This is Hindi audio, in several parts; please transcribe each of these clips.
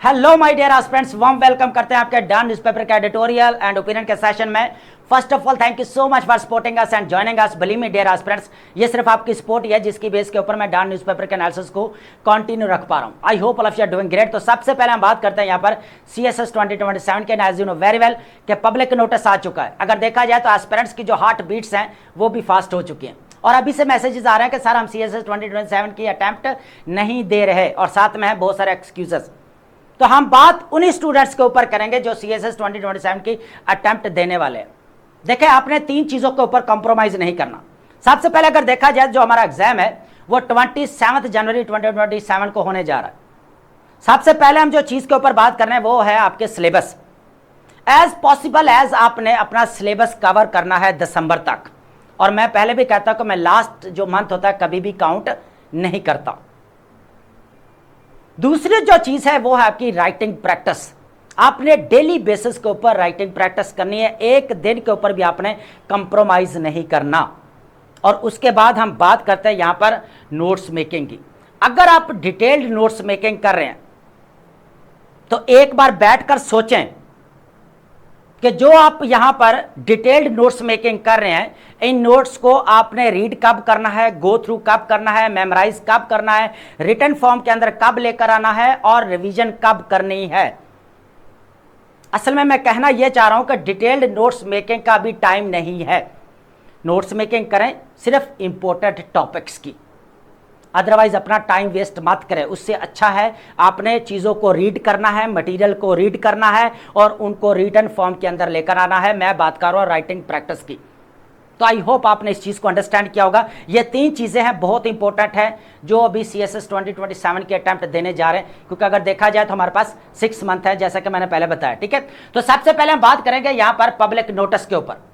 Hello my dear aspirants, warm welcome करते हैं आपके डन न्यूज़पेपर के एडिटोरियल एंड ओपिनियन के सेशन में। First of all thank you so much for supporting us and joining us. Believe me dear aspirants, ये सिर्फ आपकी सपोर्ट ही है जिसकी बेस के ऊपर मैं डन न्यूज़पेपर के एनालिसिस को कंटिन्यू रख पा रहा हूं। I hope all of you are doing great. तो सबसे पहले हम बात करते हैं यहाँ पर CSS 2027 के, as you know very well कि पब्लिक नोटिस आ चुका है। अगर देखा जाए तो एस्पिरेंट्स की जो हार्ट बीट्स हैं वो भी फास्ट हो चुकी हैं और अभी से मैसेजेस आ रहे हैं कि सर हम CSS 2027 की अटैम्प्ट नहीं दे रहे और साथ में है बहुत सारे एक्सक्यूजेस। तो हम बात उन्हीं स्टूडेंट्स के ऊपर करेंगे जो CSS 2027 की अटेम्प्ट देने वाले हैं। देखिए, आपने तीन चीजों के ऊपर कॉम्प्रोमाइज नहीं करना। सबसे पहले अगर देखा जाए जो हमारा एग्जाम है वो 27 जनवरी 2027 को होने जा रहा है। सबसे पहले हम जो चीज के ऊपर बात कर रहे हैं वो है आपके सिलेबस। एज पॉसिबल एज आपने अपना सिलेबस कवर करना है दिसंबर तक। और मैं पहले भी कहता हूं कि मैं लास्ट जो मंथ होता है कभी भी काउंट नहीं करता। दूसरी जो चीज है वो है आपकी राइटिंग प्रैक्टिस। आपने डेली बेसिस के ऊपर राइटिंग प्रैक्टिस करनी है, एक दिन के ऊपर भी आपने कंप्रोमाइज नहीं करना। और उसके बाद हम बात करते हैं यहां पर नोट्स मेकिंग की। अगर आप डिटेल्ड नोट्स मेकिंग कर रहे हैं तो एक बार बैठकर सोचें कि जो आप यहां पर डिटेल्ड नोट्स मेकिंग कर रहे हैं, इन नोट्स को आपने रीड कब करना है, गो थ्रू कब करना है, मेमोराइज कब करना है, रिटन फॉर्म के अंदर कब लेकर आना है और रिवीजन कब करनी है। असल में मैं कहना यह चाह रहा हूं कि डिटेल्ड नोट्स मेकिंग का भी टाइम नहीं है। नोट्स मेकिंग करें सिर्फ इंपॉर्टेंट टॉपिक्स की, अदरवाइज अपना टाइम वेस्ट मत करें। उससे अच्छा है आपने चीज़ों को रीड करना है, मटेरियल को रीड करना है और उनको रिटन फॉर्म के अंदर लेकर आना है। मैं बात कर रहा हूँ राइटिंग प्रैक्टिस की। तो आई होप आपने इस चीज़ को अंडरस्टैंड किया होगा। ये तीन चीज़ें हैं, बहुत इंपॉर्टेंट है जो अभी CSS 2027 के अटैम्प्ट देने जा रहे हैं, क्योंकि अगर देखा जाए तो हमारे पास 6 मंथ है जैसा कि मैंने पहले बताया। ठीक है, तो सबसे पहले हम बात करेंगे यहाँ पर पब्लिक नोटिस के ऊपर।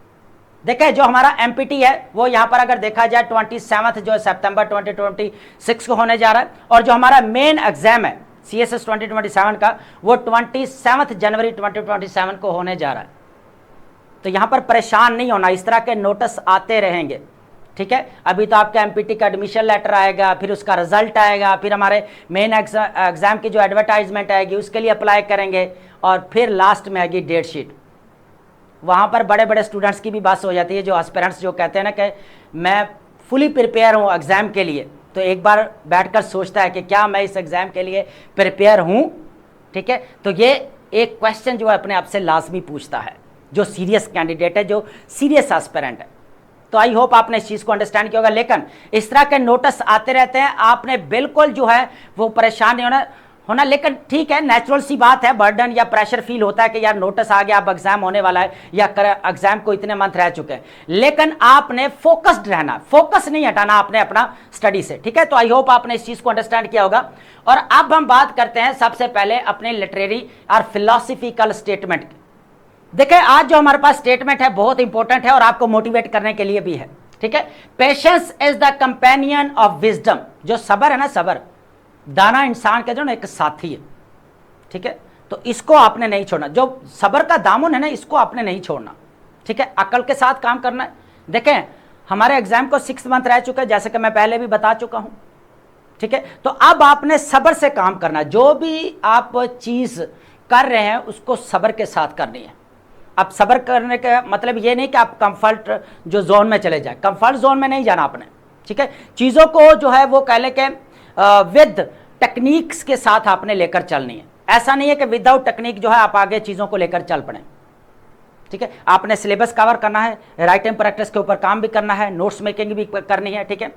देखिए, जो हमारा MPT है वो यहाँ पर अगर देखा जाए 27 जो सितंबर 2026 को होने जा रहा है और जो हमारा मेन एग्जाम है CSS 2027 का वो 27 जनवरी 2027 को होने जा रहा है। तो यहाँ पर परेशान नहीं होना, इस तरह के नोटिस आते रहेंगे। ठीक है, अभी तो आपका MPT का एडमिशन लेटर आएगा, फिर उसका रिजल्ट आएगा, फिर हमारे मेन एग्जाम की जो एडवर्टाइजमेंट आएगी उसके लिए अप्लाई करेंगे और फिर लास्ट में आएगी डेट शीट। वहाँ पर बड़े बड़े स्टूडेंट्स की भी बात हो जाती है, जो एस्पिरेंट्स जो कहते हैं ना कि मैं फुली प्रिपेयर हूँ एग्ज़ाम के लिए, तो एक बार बैठकर सोचता है कि क्या मैं इस एग्ज़ाम के लिए प्रिपेयर हूँ। ठीक है, तो ये एक क्वेश्चन जो है अपने आप से लाजमी पूछता है जो सीरियस कैंडिडेट है, जो सीरियस एस्पिरेंट है। तो आई होप आपने इस चीज़ को अंडरस्टैंड किया होगा। लेकिन इस तरह के नोटिस आते रहते हैं, आपने बिल्कुल जो है वो परेशान नहीं होना। लेकिन ठीक है, नेचुरल सी बात है, बर्डन या प्रेशर फील होता है कि यार नोटिस आ गया, अब एग्जाम होने वाला है या एग्जाम को इतने मंथ रह चुके हैं। लेकिन आपने फोकस्ड रहना, फोकस नहीं हटाना आपने अपना स्टडी से। ठीक है, तो आई होप आपने इस चीज को अंडरस्टैंड किया होगा। और अब हम बात करते हैं सबसे पहले अपने लिटरेरी और फिलोसफिकल स्टेटमेंट की। देखिए, आज जो हमारे पास स्टेटमेंट है बहुत इंपॉर्टेंट है और आपको मोटिवेट करने के लिए भी है। ठीक है, patience is the companion of wisdom. जो सबर है ना, सबर दाना इंसान के जो ना एक साथी है। ठीक है, तो इसको आपने नहीं छोड़ना। जो सबर का दामन है ना, इसको आपने नहीं छोड़ना। ठीक है, अकल के साथ काम करना है। देखें, हमारे एग्जाम को 6 मंथ रह चुके हैं जैसे कि मैं पहले भी बता चुका हूं। ठीक है, तो अब आपने सबर से काम करना है। जो भी आप चीज कर रहे हैं उसको सबर के साथ करनी है। अब सबर करने का मतलब ये नहीं कि आप कंफर्ट जो जोन में चले जाए, कंफर्ट जोन में नहीं जाना आपने। ठीक है, चीजों को जो है वो कह ले के विद टेक्निक्स के साथ आपने लेकर चलनी है। ऐसा नहीं है कि विदाउट टेक्निक जो है आप आगे चीज़ों को लेकर चल पड़े। ठीक है, आपने सिलेबस कवर करना है, राइटिंग प्रैक्टिस के ऊपर काम भी करना है, नोट्स मेकिंग भी करनी है। ठीक है,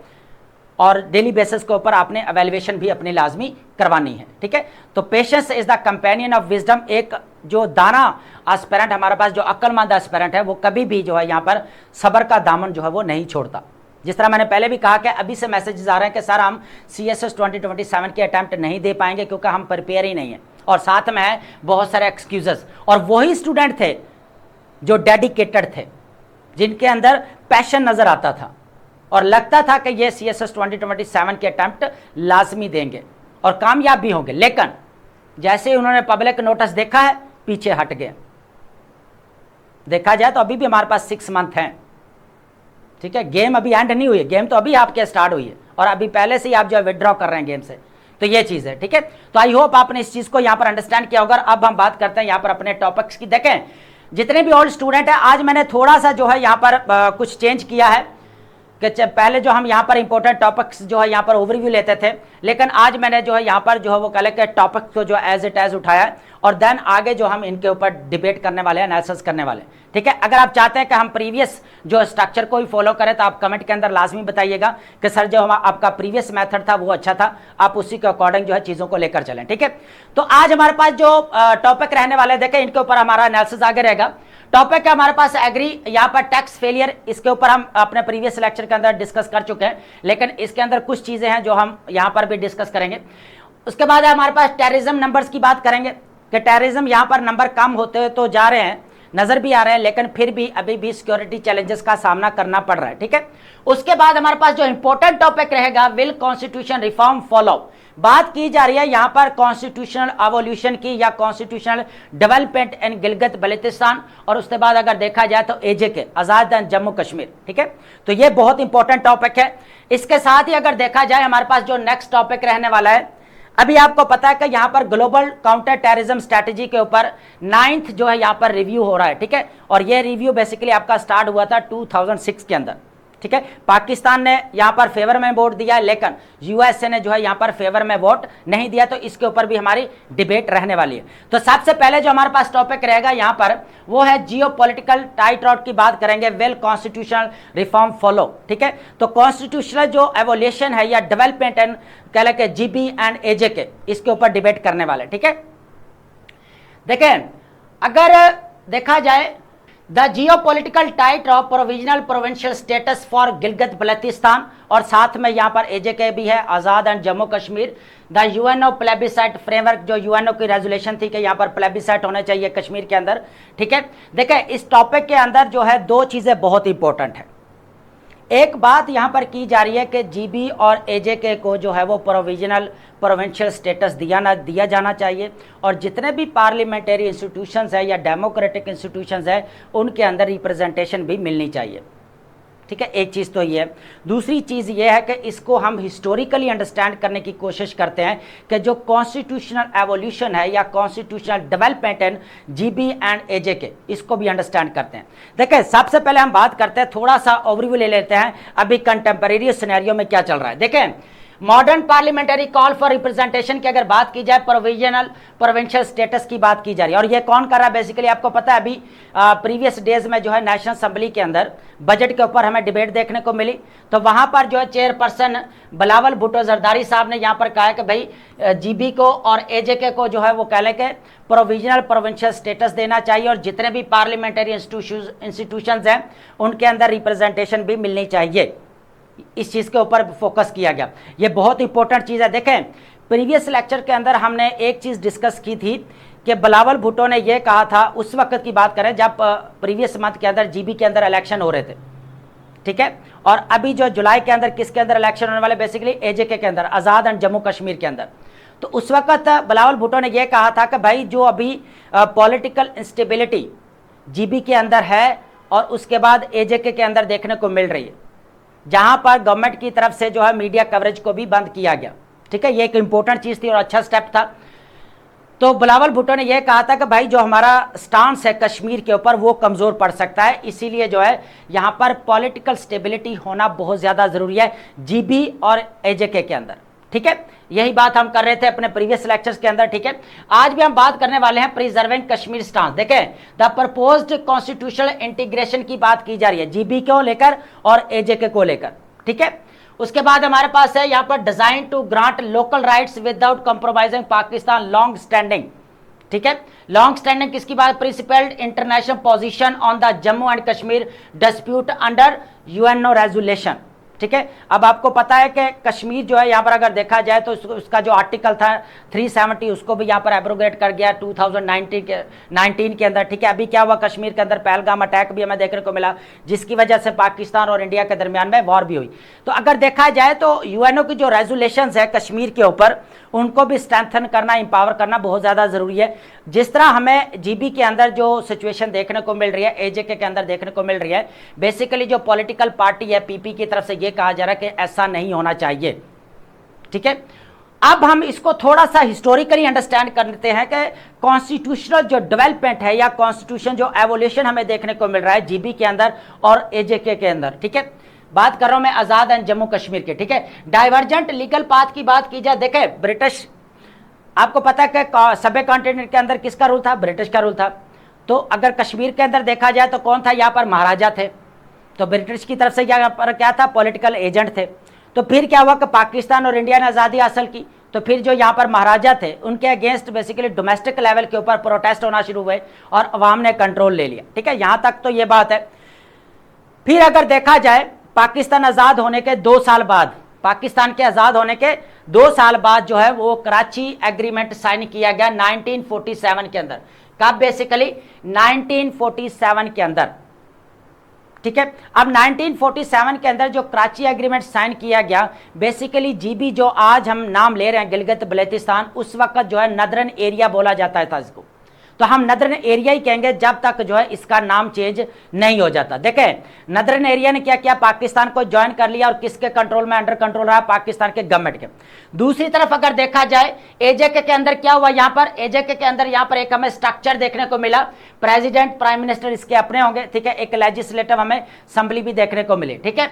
और डेली बेसिस के ऊपर आपने एवेल्युएशन भी अपनी लाजमी करवानी है। ठीक है, तो patience is the companion of wisdom. एक जो दाना एस्पिरेंट हमारे पास, जो अक्लमंद एस्पिरेंट है, वो कभी भी जो है यहाँ पर सबर का दामन जो है वो नहीं छोड़ता। जिस तरह मैंने पहले भी कहा कि अभी से मैसेजेस आ रहे हैं कि सर हम CSS 2027 के अटैम्प्ट नहीं दे पाएंगे क्योंकि हम प्रिपेयर ही नहीं है, और साथ में है बहुत सारे एक्सक्यूजेस। और वही स्टूडेंट थे जो डेडिकेटेड थे, जिनके अंदर पैशन नजर आता था और लगता था कि ये CSS 2027 के अटैम्प्ट लाजमी देंगे और कामयाब भी होंगे। लेकिन जैसे ही उन्होंने पब्लिक नोटिस देखा है, पीछे हट गए। देखा जाए तो अभी भी हमारे पास 6 मंथ हैं। ठीक है, गेम अभी एंड नहीं हुई है, गेम तो अभी आपके स्टार्ट हुई है और अभी पहले से ही आप जो है विड्रॉ कर रहे हैं गेम से, तो ये चीज है, ठीक है। तो आई होप आपने इस चीज को यहां पर अंडरस्टैंड किया होगा। अब हम बात करते हैं यहां पर अपने टॉपिक्स की। देखें जितने भी ओल्ड स्टूडेंट है, आज मैंने थोड़ा सा जो है यहां पर कुछ चेंज किया है कि पहले जो हम यहाँ पर इंपॉर्टेंट टॉपिक्स जो है यहाँ पर ओवरव्यू लेते थे, लेकिन आज मैंने जो है यहाँ पर जो है वो कल के टॉपिक्स को जो एज इट एज उठाया है और देन आगे जो हम इनके ऊपर डिबेट करने वाले हैं, एनालिसिस करने वाले हैं, ठीक है। अगर आप चाहते हैं कि हम प्रीवियस जो स्ट्रक्चर को ही फॉलो करें तो आप कमेंट के अंदर लाजमी बताइएगा कि सर जो आपका प्रीवियस मेथड था वो अच्छा था, आप उसी के अकॉर्डिंग जो है चीज़ों को लेकर चलें, ठीक है। तो आज हमारे पास जो टॉपिक रहने वाले देखें इनके ऊपर हमारा एनालिसिस आगे रहेगा। टॉपिक है हमारे पास एग्री, यहाँ पर टैक्स फेलियर, इसके ऊपर हम अपने प्रीवियस लेक्चर के अंदर डिस्कस कर चुके हैं, लेकिन इसके अंदर कुछ चीजें हैं जो हम यहाँ पर भी डिस्कस करेंगे। उसके बाद है हमारे पास टेररिज्म नंबर्स की बात करेंगे कि टेररिज्म यहाँ पर नंबर कम होते हुए तो जा रहे हैं, नजर भी आ रहे हैं, लेकिन फिर भी अभी भी सिक्योरिटी चैलेंजेस का सामना करना पड़ रहा है, ठीक है। उसके बाद हमारे पास जो इंपॉर्टेंट टॉपिक रहेगा विल कॉन्स्टिट्यूशन रिफॉर्म फॉलो, बात की जा रही है यहां पर कॉन्स्टिट्यूशनल एवोल्यूशन की या constitutional development in Gilgit Baltistan, और उसके बाद अगर देखा जाए तो एजेके आजाद जम्मू कश्मीर, ठीक है। तो ये बहुत इंपॉर्टेंट टॉपिक है। इसके साथ ही अगर देखा जाए हमारे पास जो नेक्स्ट टॉपिक रहने वाला है, अभी आपको पता है कि यहां पर ग्लोबल काउंटर टेररिज्म स्ट्रैटेजी के ऊपर 9th जो है यहां पर रिव्यू हो रहा है, ठीक है। और ये रिव्यू बेसिकली आपका स्टार्ट हुआ था 2006 के अंदर, ठीक है। पाकिस्तान ने यहां पर फेवर में वोट दिया, लेकिन यूएसए ने जो है यहां पर फेवर में वोट नहीं दिया, तो इसके ऊपर भी हमारी डिबेट रहने वाली है। तो सबसे पहले जो हमारे पास टॉपिक रहेगा यहां पर वो है जियोपॉलिटिकल टाइट रॉड की बात करेंगे, वेल कॉन्स्टिट्यूशनल रिफॉर्म फॉलो, ठीक है। तो कॉन्स्टिट्यूशनल जो एवोल्यूशन है या डेवलपमेंट एंड कह लें जीबी एंड एजेके, इसके ऊपर डिबेट करने वाले, ठीक है। देखें अगर देखा जाए the geopolitical tight of provisional provincial status for Gilgit Baltistan, और साथ में यहाँ पर एजेके भी है, Azad and Jammu Kashmir, the UNO plebiscite framework, जो यूएनओ की रेजोल्यूशन थी कि यहाँ पर प्लेबिसाइट होने चाहिए कश्मीर के अंदर, ठीक है। देखिए इस टॉपिक के अंदर जो है दो चीज़ें बहुत इंपॉर्टेंट है। एक बात यहाँ पर की जा रही है कि जीबी और एजेके को जो है वो प्रोविजनल प्रोविंशियल स्टेटस दिया जाना चाहिए, और जितने भी पार्लियामेंट्री इंस्टीट्यूशंस है या डेमोक्रेटिक इंस्टीट्यूशंस है उनके अंदर रिप्रेजेंटेशन भी मिलनी चाहिए, ठीक है। एक चीज़ तो ये है। दूसरी चीज़ ये है कि इसको हम हिस्टोरिकली अंडरस्टैंड करने की कोशिश करते हैं कि जो कॉन्स्टिट्यूशनल एवोल्यूशन है या constitutional development and GB and AJK, इसको भी अंडरस्टैंड करते हैं। देखिए सबसे पहले हम बात करते हैं, थोड़ा सा ओवरव्यू ले लेते हैं अभी कंटेम्परेरी सिनेरियो में क्या चल रहा है। देखें modern parliamentary call for representation की अगर बात की जाए, प्रोविजनल प्रोविंशियल स्टेटस की बात की जा रही है, और ये कौन कर रहा है बेसिकली आपको पता है। अभी प्रीवियस डेज में जो है नेशनल असेंबली के अंदर बजट के ऊपर हमें डिबेट देखने को मिली, तो वहां पर जो है चेयरपर्सन बिलावल भुट्टो जरदारी साहब ने यहाँ पर कहा है कि भाई जीबी को और एजेके को जो है वो कह लें कि प्रोविजनल प्रोविंशियल स्टेटस देना चाहिए, और जितने भी पार्लियामेंटरी इंस्टीट्यूशंस हैं उनके अंदर रिप्रेजेंटेशन भी मिलनी चाहिए। इस चीज़ के ऊपर फोकस किया गया, ये बहुत इंपॉर्टेंट चीज़ है। देखें प्रीवियस लेक्चर के अंदर हमने एक चीज़ डिस्कस की थी कि बिलावल भुट्टो ने यह कहा था, उस वक्त की बात करें जब प्रीवियस मंथ के अंदर जीबी के अंदर इलेक्शन हो रहे थे, ठीक है। और अभी जो जुलाई के अंदर किसके अंदर इलेक्शन होने वाले, बेसिकली एजेके के अंदर, आज़ाद एंड जम्मू कश्मीर के अंदर। तो उस वक्त बिलावल भुट्टो ने यह कहा था कि भाई जो अभी पॉलिटिकल इंस्टेबिलिटी जीबी के अंदर है और उसके बाद एजेके के अंदर देखने को मिल रही है, जहां पर गवर्नमेंट की तरफ से जो है मीडिया कवरेज को भी बंद किया गया, ठीक है। ये एक इंपॉर्टेंट चीज़ थी और अच्छा स्टेप था। तो बिलावल भुट्टो ने यह कहा था कि भाई जो हमारा स्टांस है कश्मीर के ऊपर वो कमज़ोर पड़ सकता है, इसीलिए जो है यहाँ पर पॉलिटिकल स्टेबिलिटी होना बहुत ज़्यादा ज़रूरी है जीबी और एजेके के अंदर, ठीक है। यही बात हम कर रहे थे अपने प्रीवियस लेक्चर्स के अंदर, ठीक है। आज भी हम बात करने वाले हैं प्रिजर्विंग कश्मीर स्टांस। देखें द प्रपोज्ड कॉन्स्टिट्यूशनल इंटीग्रेशन की बात की जा रही है जीबी को लेकर और एजेके को लेकर, ठीक है। उसके बाद हमारे पास है यहाँ पर design to grant local rights without compromising Pakistan long standing, ठीक है। लॉन्ग स्टैंडिंग किसकी बात, principled international position on the Jammu and Kashmir dispute under UNO resolution, ठीक है। अब आपको पता है कि कश्मीर जो है यहाँ पर अगर देखा जाए तो उसका जो आर्टिकल था 370 उसको भी यहाँ पर एब्रोगेट कर गया 2019 के अंदर, ठीक है। अभी क्या हुआ कश्मीर के अंदर, पहलगाम अटैक भी हमें देखने को मिला, जिसकी वजह से पाकिस्तान और इंडिया के दरमियान में वॉर भी हुई। तो अगर देखा जाए तो यूएनओ की जो रेजोल्यूशंस है कश्मीर के ऊपर उनको भी स्ट्रेंथन करना, इंपावर करना बहुत ज़्यादा ज़रूरी है। जिस तरह हमें जीबी के अंदर जो सिचुएशन देखने को मिल रही है, एजेके के अंदर देखने को मिल रही है, बेसिकली जो पॉलिटिकल पार्टी है पीपी की तरफ से ये कहा जा रहा है कि ऐसा नहीं होना चाहिए, ठीक है। अब हम इसको थोड़ा सा हिस्टोरिकली अंडरस्टैंड कर लेते हैं कि कॉन्स्टिट्यूशनल जो डेवलपमेंट है या कॉन्स्टिट्यूशन जो एवोल्यूशन हमें देखने को मिल रहा है जीबी के अंदर और एजेके के अंदर, ठीक है। बात कर रहा हूं मैं आजाद एंड जम्मू कश्मीर के, ठीक है। डाइवर्जेंट लीगल पाथ की बात की जाए, देखे ब्रिटिश, आपको पता है कि सभ्य कॉन्टिनेंट के अंदर किसका रूल था, ब्रिटिश का रूल था। तो अगर कश्मीर के अंदर देखा जाए तो कौन था, यहाँ पर महाराजा थे, तो ब्रिटिश की तरफ से यहाँ पर क्या था, पॉलिटिकल एजेंट थे। तो फिर क्या हुआ कि पाकिस्तान और इंडिया ने आज़ादी हासिल की, तो फिर जो यहाँ पर महाराजा थे उनके अगेंस्ट बेसिकली डोमेस्टिक लेवल के ऊपर प्रोटेस्ट होना शुरू हुए और अवाम ने कंट्रोल ले लिया, ठीक है। यहाँ तक तो ये बात है। फिर अगर देखा जाए पाकिस्तान आज़ाद होने के 2 साल बाद, पाकिस्तान के आज़ाद होने के 2 साल बाद जो है वो कराची एग्रीमेंट साइन किया गया 1947 के अंदर। कब, बेसिकली 1947 के अंदर, ठीक है। अब 1947 के अंदर जो कराची एग्रीमेंट साइन किया गया, बेसिकली जीबी जो आज हम नाम ले रहे हैं गिलगित बल्तिस्तान, उस वक्त जो है नदरन एरिया बोला जाता था इसको, तो हम नदरन एरिया ही कहेंगे जब तक जो है इसका नाम चेंज नहीं हो जाता। देखें नदरन एरिया ने क्या किया, पाकिस्तान को ज्वाइन कर लिया और किसके कंट्रोल में, अंडर कंट्रोल रहा, पाकिस्तान के गवर्नमेंट के। दूसरी तरफ अगर देखा जाए एजेके के अंदर क्या हुआ, यहाँ पर एजेके के अंदर यहाँ पर एक हमें स्ट्रक्चर देखने को मिला, प्रेसिडेंट प्राइम मिनिस्टर इसके अपने होंगे, ठीक है। एक लेजिस्लेटिव हमें असेंबली भी देखने को मिली, ठीक है।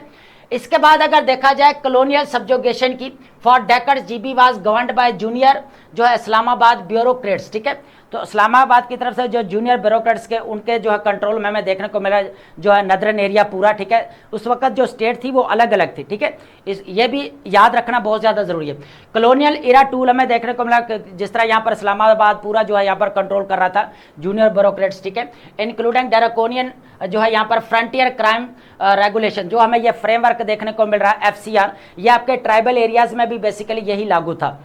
इसके बाद अगर देखा जाए कॉलोनियल सब्जुगेशन की, for decades GB was governed bye junior जो है इस्लामाबाद ब्यूरोक्रेट्स, ठीक है। तो इस्लामाबाद की तरफ से जो जूनियर ब्यूरोक्रेट्स के उनके जो है कंट्रोल में हमें देखने को मिला जो है नदरन एरिया पूरा, ठीक है। उस वक्त जो स्टेट थी वो अलग अलग थी, ठीक है। ये भी याद रखना बहुत ज़्यादा ज़रूरी है। कॉलोनियल इरा टूल हमें देखने को मिला, जिस तरह यहाँ पर इस्लामाबाद पूरा जो है यहाँ पर कंट्रोल कर रहा था जूनियर ब्यूरोक्रेट्स, ठीक है। इंक्लूडिंग ड्रैकोनियन जो है यहाँ पर फ्रंटियर क्राइम रेगुलेशन, जो हमें ये फ्रेमवर्क देखने को मिल रहा है FCR, ये आपके ट्राइबल एरियाज में भी बेसिकली यही लागू था।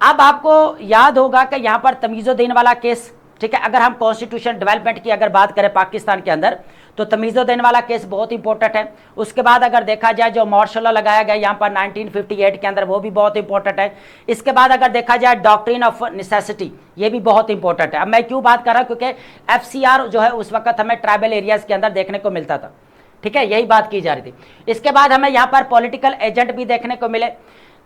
अब आपको याद होगा कि यहाँ पर तमीज़ोद्दीन वाला केस, ठीक है। अगर हम कॉन्स्टिट्यूशन डेवलपमेंट की अगर बात करें पाकिस्तान के अंदर, तो तमीज़ोद्दीन वाला केस बहुत इंपॉर्टेंट है। उसके बाद अगर देखा जाए जो मार्शल लॉ लगाया गया यहाँ पर 1958 के अंदर, वो भी बहुत इंपॉर्टेंट है। इसके बाद अगर देखा जाए डॉक्ट्रिन ऑफ नेसेसिटी, ये भी बहुत इंपॉर्टेंट है। अब मैं क्यों बात कर रहा हूँ, क्योंकि FCR जो है उस वक्त हमें ट्राइबल एरियाज के अंदर देखने को मिलता था, ठीक है, यही बात की जा रही थी। इसके बाद हमें यहाँ पर पॉलिटिकल एजेंट भी देखने को मिले।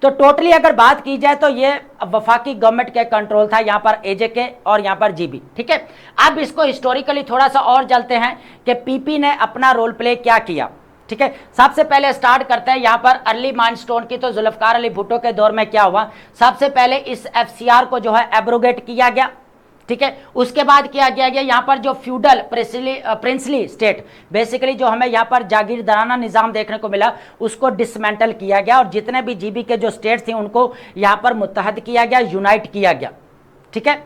तो टोटली अगर बात की जाए तो ये वफाकी गवर्नमेंट के कंट्रोल था यहाँ पर एजेके और यहाँ पर जीबी, ठीक है। अब इसको हिस्टोरिकली थोड़ा सा और चलते हैं कि पीपी ने अपना रोल प्ले क्या किया, ठीक है। सबसे पहले स्टार्ट करते हैं यहाँ पर अर्ली माइलस्टोन की, तो जुल्फकार अली भुट्टो के दौर में क्या हुआ, सबसे पहले इस FCR को जो है एब्रोगेट किया गया, ठीक है। उसके बाद क्या किया गया, यहाँ पर जो फ्यूडल प्रिंसली स्टेट, बेसिकली जो हमें यहाँ पर जागीरदाराना निज़ाम देखने को मिला, उसको डिसमेंटल किया गया और जितने भी जीबी के जो स्टेट थे उनको यहाँ पर मुत्तहद किया गया, यूनाइट किया गया, ठीक है।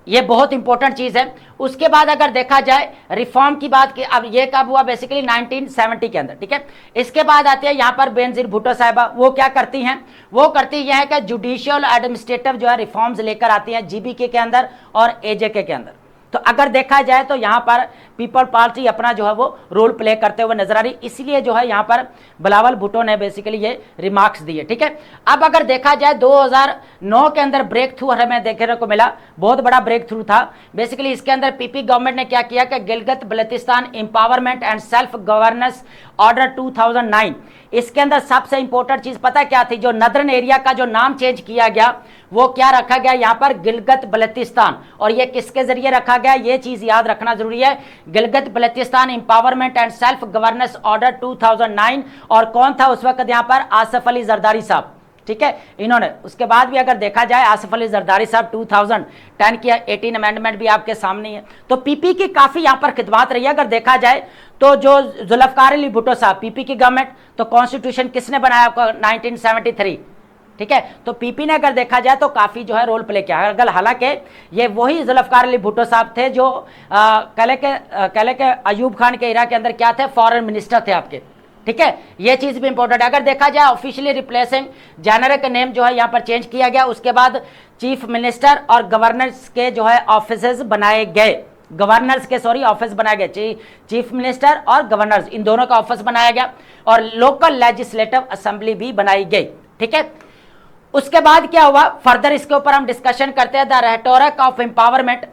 ये बहुत इंपॉर्टेंट चीज़ है। उसके बाद अगर देखा जाए रिफॉर्म की बात की, अब ये कब हुआ, बेसिकली 1970 के अंदर, ठीक है। इसके बाद आती है यहाँ पर बेनजीर भुट्टो साहिबा, वो क्या करती हैं, वो करती यह है कि जुडिशियल एडमिनिस्ट्रेटिव जो है रिफॉर्म्स लेकर आती हैं जीबीके के अंदर और एजेके के अंदर। तो अगर देखा जाए तो यहाँ पर पीपल पार्टी अपना जो है वो रोल प्ले करते हुए नजर आ रही, इसलिए जो है यहाँ पर बिलावल भुट्टो ने बेसिकली ये रिमार्क्स दिए, ठीक है। अब अगर देखा जाए 2009 के अंदर ब्रेक थ्रू हमें देखने को मिला, बहुत बड़ा ब्रेक थ्रू था। बेसिकली इसके अंदर पीपी गवर्नमेंट ने क्या किया कि Gilgit Baltistan empowerment and self governance order 2009, इसके अंदर सबसे इंपॉर्टेंट चीज पता क्या थी, जो नदरन एरिया का जो नाम चेंज किया गया वो क्या रखा गया यहाँ पर, गिलगित बल्तिस्तान। और ये किसके जरिए रखा गया, ये चीज याद रखना जरूरी है, Gilgit Baltistan empowerment and self governance order 2009। और कौन था उस वक्त यहाँ पर, आसिफ अली जरदारी साहब, ठीक है, इन्होंने। उसके बाद भी अगर देखा जाए आसिफ अली जरदारी साहब 2010 की 18 अमेंडमेंट भी आपके सामने है। तो पीपी की काफी यहाँ पर खिदमत रही है। अगर देखा जाए तो जो जुल्फकार अली भुट्टो साहब, पीपी की गवर्नमेंट, तो कॉन्स्टिट्यूशन किसने बनाया आपको, 1973, ठीक है। तो पीपी ने अगर देखा जाए तो काफी जो है रोल प्ले किया। अगर हालांकि ये वही जुल्फकार अली भुट्टो साहब थे जो कहले के अयूब खान के इरा के अंदर क्या थे, फॉरेन मिनिस्टर थे आपके, ठीक है। ये चीज भी इंपॉर्टेंट है। अगर देखा जाए ऑफिशियली रिप्लेसिंग जेनेरिक नेम जो है यहाँ पर चेंज किया गया। उसके बाद चीफ मिनिस्टर और गवर्नर्स के जो है ऑफिसेज बनाए गए, गवर्नर्स के सॉरी ऑफिस बनाया गया, चीफ मिनिस्टर और गवर्नर्स इन दोनों का ऑफिस बनाया गया और लोकल लेजिस्लेटिव असेंबली भी बनाई गई, ठीक है। उसके बाद क्या हुआ फर्दर, इसके ऊपर हम डिस्कशन करते हैं, द रेटोरिक ऑफ एम्पावरमेंट,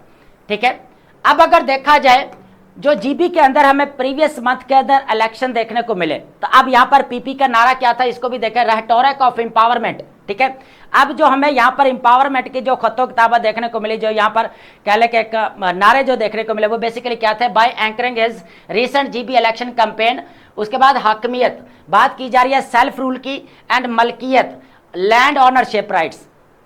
ठीक है। अब अगर देखा जाए जो जीबी के अंदर हमें प्रीवियस मंथ के अंदर इलेक्शन देखने को मिले, तो अब यहां पर पीपी का नारा क्या था, इसको भी देखें, रेटोरिक ऑफ एम्पावरमेंट, ठीक है। अब जो हमें यहाँ पर इंपावरमेंट की जो खतों किताबा देखने को मिली, जो यहाँ पर कह ले के एक नारे जो देखने को मिले, वो बेसिकली क्या थे, by anchoring his recent GB election campaign. उसके बाद हकमियत, बात की जा रही है सेल्फ रूल की एंड मलकियत, लैंड ऑनरशिप राइट्स,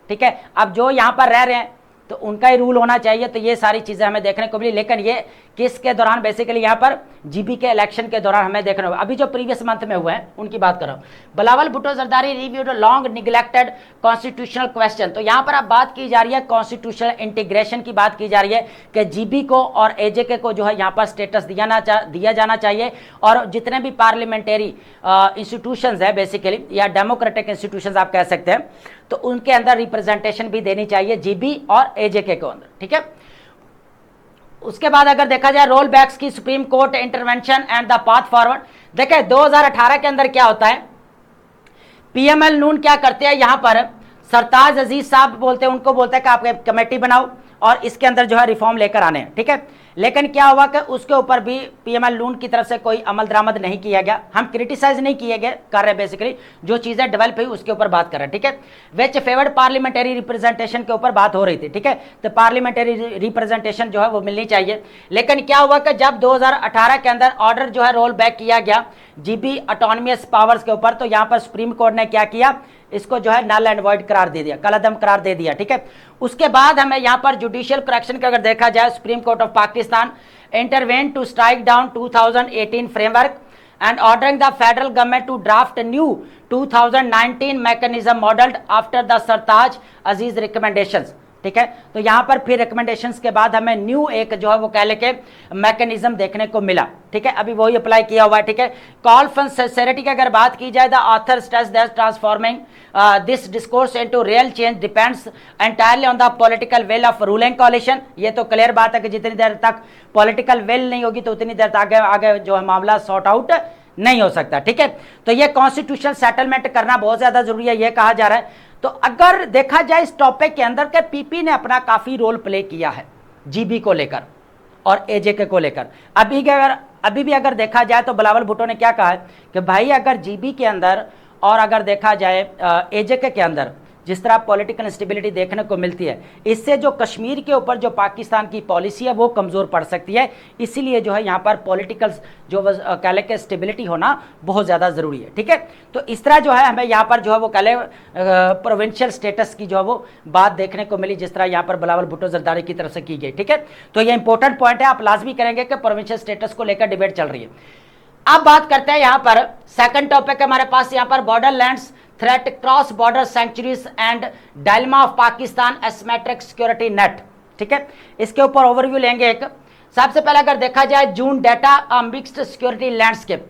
ठीक है। अब जो यहाँ पर रह रहे हैं तो उनका ही रूल होना चाहिए, तो ये सारी चीजें हमें देखने को मिली। लेकिन ये किसके दौरान, बेसिकली यहाँ पर जीबी के इलेक्शन के दौरान हमें देखने को, अभी जो प्रीवियस मंथ में हुए हैं उनकी बात कर रहा हूँ। Bilawal Bhutto Zardari reviewed long neglected constitutional question. तो यहाँ पर अब बात की जा रही है कॉन्स्टिट्यूशनल इंटीग्रेशन की, बात की जा रही है कि जीबी को और एजेके को जो है यहाँ पर स्टेटस दिया जाना चाहिए, और जितने भी पार्लियामेंटरी इंस्टीट्यूशंस है बेसिकली, या डेमोक्रेटिक इंस्टीट्यूशंस आप कह सकते हैं, तो उनके अंदर रिप्रेजेंटेशन भी देनी चाहिए जीबी और एजेके को अंदर, ठीक है। उसके बाद अगर देखा जाए रोल बैक्स की supreme court intervention and the path forward, देखें 2018 के अंदर क्या होता है, पीएमएल नून क्या करते हैं, यहां पर सरताज अजीज साहब बोलते हैं, उनको बोलते हैं कि आप एक कमेटी बनाओ और इसके अंदर जो है रिफॉर्म लेकर आने हैं, ठीक है। लेकिन क्या हुआ कि उसके ऊपर भी पीएमएल नून की तरफ से कोई अमल दरामद नहीं किया गया। हम क्रिटिसाइज नहीं किए गए कर रहे, बेसिकली जो चीजें डेवलप हुई उसके ऊपर बात कर रहे हैं, ठीक है। विच फेवर्ड पार्लियामेंटरी रिप्रेजेंटेशन के ऊपर बात हो रही थी, ठीक है। तो पार्लियामेंटरी रिप्रेजेंटेशन जो है वो मिलनी चाहिए। लेकिन क्या हुआ कि जब 2018 के अंदर ऑर्डर जो है रोल बैक किया गया जीबी ऑटोनोमियस पावर्स के ऊपर, तो यहाँ पर सुप्रीम कोर्ट ने क्या किया, इसको जो है नल एंड वॉइड करार दे दिया, कलअदम करार दे दिया, ठीक है। उसके बाद हमें यहाँ पर जुडिशियल करेक्शन का अगर देखा जाए, supreme court of Pakistan intervene to strike down 2018 framework and ordering the federal government to draft a new 2019 mechanism modeled after the Sartaj Aziz recommendations, ठीक है। तो यहां पर फिर रिकमेंडेशंस के बाद हमें न्यू एक जो है वो कह लेके मैकेनिज्म देखने को मिला, ठीक है। अभी वही अप्लाई किया हुआ है, ठीक है। कॉल फॉर सिंसेरिटी की अगर बात की जाए, the author stress that transforming this discourse into real change depends entirely on the political will of ruling coalition. ये तो क्लियर बात है कि जितनी देर तक पॉलिटिकल विल नहीं होगी तो उतनी देर तक आगे जो है मामला सॉर्ट आउट नहीं हो सकता, ठीक है। तो ये कॉन्स्टिट्यूशनल सेटलमेंट करना बहुत ज्यादा जरूरी है, ये कहा जा रहा है। तो अगर देखा जाए इस टॉपिक के अंदर के पीपी ने अपना काफी रोल प्ले किया है जीबी को लेकर और एजेके को लेकर। अभी भी अगर देखा जाए तो बिलावल भुट्टो ने क्या कहा है कि भाई अगर जीबी के अंदर और अगर देखा जाए एजेके के अंदर जिस तरह पॉलिटिकल इंस्टेबिलिटी देखने को मिलती है, इससे जो कश्मीर के ऊपर जो पाकिस्तान की पॉलिसी है वो कमज़ोर पड़ सकती है। इसीलिए जो है यहाँ पर पॉलिटिकल जो कह लें कि स्टेबिलिटी होना बहुत ज़्यादा ज़रूरी है, ठीक है। तो इस तरह जो है हमें यहाँ पर जो है वो कह लें प्रोविंशियल स्टेटस की जो है वो बात देखने को मिली, जिस तरह यहाँ पर बिलावल भुट्टो जरदारी की तरफ से की गई, ठीक है। तो ये इंपॉर्टेंट पॉइंट है, आप लाजमी करेंगे कि प्रोविंशियल स्टेटस को लेकर डिबेट चल रही है। अब बात करते हैं यहाँ पर सेकंड टॉपिक हमारे पास यहाँ पर border lands threat cross border sanctuaries and dilemma of Pakistan asymmetric security net, ठीक है। इसके ऊपर ओवरव्यू लेंगे एक। सबसे पहले अगर देखा जाए जून डाटा मिक्स्ड सिक्योरिटी लैंडस्केप,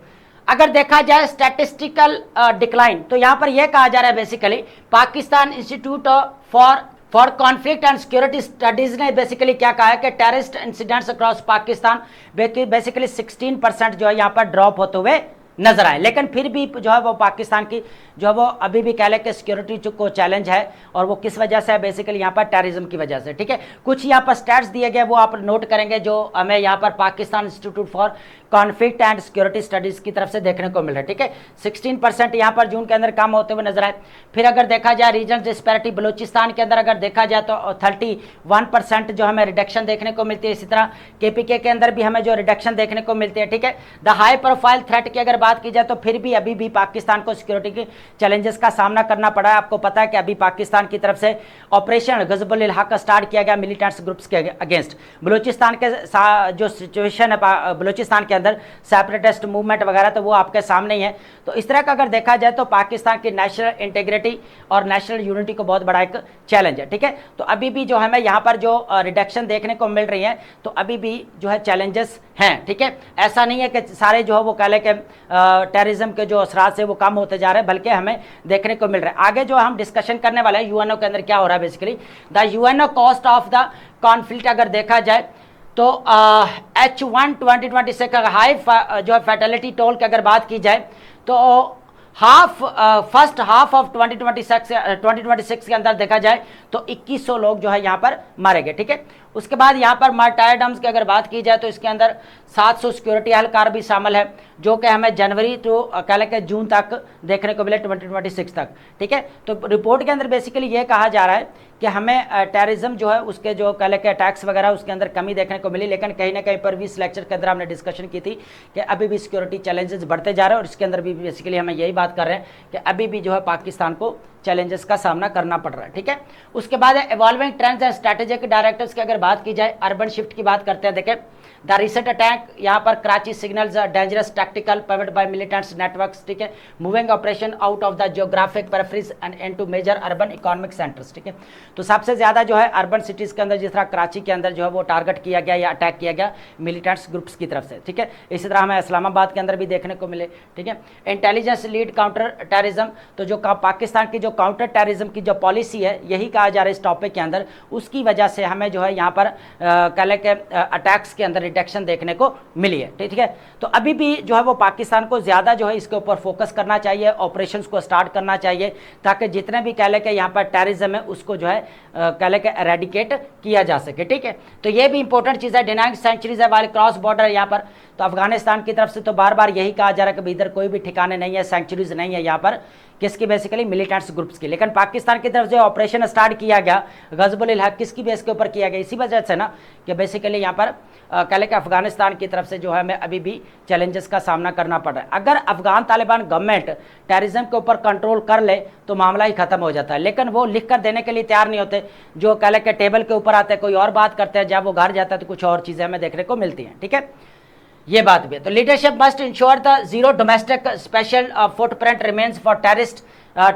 अगर देखा जाए स्टैटिस्टिकल डिक्लाइन, तो यहां पर यह कहा जा रहा है basically Pakistan institute for conflict and security studies ने बेसिकली क्या कहा है कि terrorist incidents across Pakistan basically 16% जो है यहां पर ड्रॉप होते हुए नजर आए। लेकिन फिर भी जो है वो पाकिस्तान की जो है वो अभी भी कह लें कि सिक्योरिटी को चैलेंज है, और वो किस वजह से है, बेसिकली यहाँ पर टेररिज्म की वजह से, ठीक है। कुछ यहाँ पर स्टैट्स दिए गए वो आप नोट करेंगे जो हमें यहाँ पर Pakistan institute for conflict and security studies की तरफ से देखने को मिल रहा है, ठीक है। 16% यहाँ पर जून के अंदर कम होते हुए नजर आए। फिर अगर देखा जाए रीजनल डिस्पैरिटी, बलूचिस्तान के अंदर अगर देखा जाए तो 31% जो हमें रिडक्शन देखने को मिलती है। इसी तरह केपीके के अंदर भी हमें जो रिडक्शन देखने को मिलती है, ठीक है। द हाई प्रोफाइल थ्रेट की अगर बात की जाए तो फिर भी अभी भी पाकिस्तान को सिक्योरिटी के चैलेंजेस का सामना करना पड़ा है। आपको पता है कि अभी पाकिस्तान की तरफ से ऑपरेशन गजबुल इल्हाक स्टार्ट किया गया मिलिटेंट्स ग्रुप्स के अगेंस्ट। बलूचिस्तान के जो सिचुएशन है बलूचिस्तान के अंदर सेपरेटिस्ट मूवमेंट वगैरह, तो वो आपके सामने ही है। तो इस तरह का अगर देखा जाए तो पाकिस्तान की नेशनल इंटीग्रिटी और नेशनल यूनिटी को बहुत बड़ा एक चैलेंज है, ठीक है। तो अभी भी जो हमें यहाँ पर जो रिडक्शन देखने को मिल रही है, तो अभी भी जो है चैलेंजेस हैं, ठीक है। ऐसा नहीं है कि सारे जो है वो कह लें कि टेररिज्म के जो असरात है वो कम होते जा रहे हैं, बल्कि हमें देखने को मिल रहा है। आगे जो हम डिस्कशन करने वाले हैं यूएनओ के अंदर क्या हो रहा है, basically the UNO cost of the conflict अगर देखा जाए तो H1 2026 का हाई जो है फैटेलिटी टोल की अगर बात की जाए तो फर्स्ट हाफ ऑफ 2026 के अंदर देखा जाए तो 2100 लोग जो है यहाँ पर मारे गए, ठीक है। उसके बाद यहाँ पर मार्टायरडम्स की अगर बात की जाए तो इसके अंदर 700 सिक्योरिटी एहलकार भी शामिल है, जो कि हमें जनवरी टू कह लें कि जून तक देखने को मिले, 2026 तक। ठीक है, तो रिपोर्ट के अंदर बेसिकली ये कहा जा रहा है कि हमें टेररिज्म जो है उसके जो कह लें कि अटैक्स वगैरह उसके अंदर कमी देखने को मिली, लेकिन कहीं ना कहीं पर भी इस लेक्चर के अंदर हमने डिस्कशन की थी कि अभी भी सिक्योरिटी चैलेंजेस बढ़ते जा रहे हैं, और इसके अंदर भी बेसिकली हमें यही बात कर रहे हैं कि अभी भी जो है पाकिस्तान को चैलेंजेस का सामना करना पड़ रहा है। ठीक है, उसके बाद evolving trends and strategic directives की अगर बात की जाए, अर्बन शिफ्ट की बात करते हैं। देखें, द रिसेंट अटैक यहाँ पर Karachi signals dangerous tactical pivot by militants networks. ठीक है, moving operation out of the geographic peripheries and into major urban economic centres. ठीक है, तो सबसे ज्यादा जो है अर्बन सिटीज के अंदर, जिस तरह कराची के अंदर जो है वो टारगेट किया गया या अटैक किया गया मिलिटेंट्स ग्रुप्स की तरफ से। ठीक है, इसी तरह हमें इस्लामाबाद के अंदर भी देखने को मिले। ठीक है, इंटेलिजेंस लीड काउंटर टेररिज्म, तो जो पाकिस्तान की जो काउंटर टेररिज्म की जो पॉलिसी है, यही कहा जा रहा है इस टॉपिक के अंदर, उसकी वजह से हमें जो है यहाँ पर कह लें कि अटैक्स के अंदर रिडक्शन देखने को मिली है। ठीक है, तो अभी भी जो है वो पाकिस्तान को ज़्यादा जो है इसके ऊपर फोकस करना चाहिए, ऑपरेशंस को स्टार्ट करना चाहिए, ताकि जितने भी कह लें कि यहाँ पर टेररिज्म है उसको जो है कह लें कि एरेडिकेट किया जा सके। ठीक है, तो ये भी इंपॉर्टेंट चीज़ है। डिनाइंग सेंचुरीज है वाले क्रॉस बॉर्डर यहाँ पर, तो अफगानिस्तान की तरफ से तो बार बार यही कहा जा रहा है कि इधर कोई भी ठिकाने नहीं है, सेंचुरीज नहीं है यहाँ पर, किसकी बेसिकली मिलिटेंट्स ग्रुप्स की। लेकिन पाकिस्तान की तरफ से ऑपरेशन स्टार्ट किया गया गज़बुल हक, किसकी बेस के ऊपर किया गया? इसी वजह से ना कि बेसिकली यहाँ पर कह लें कि अफगानिस्तान की तरफ से जो है हमें अभी भी चैलेंजेस का सामना करना पड़ रहा है। अगर अफगान तालिबान गवर्नमेंट टेररिज्म के ऊपर कंट्रोल कर ले तो मामला ही खत्म हो जाता है, लेकिन वो लिख कर देने के लिए तैयार नहीं होते। जो कह लें कि टेबल के ऊपर आते हैं कोई और बात करते हैं, जब वो घर जाता है तो कुछ और चीज़ें हमें देखने को मिलती हैं। ठीक है, ये बात भी है। तो leadership must ensure the zero domestic spatial footprint remains for terrorist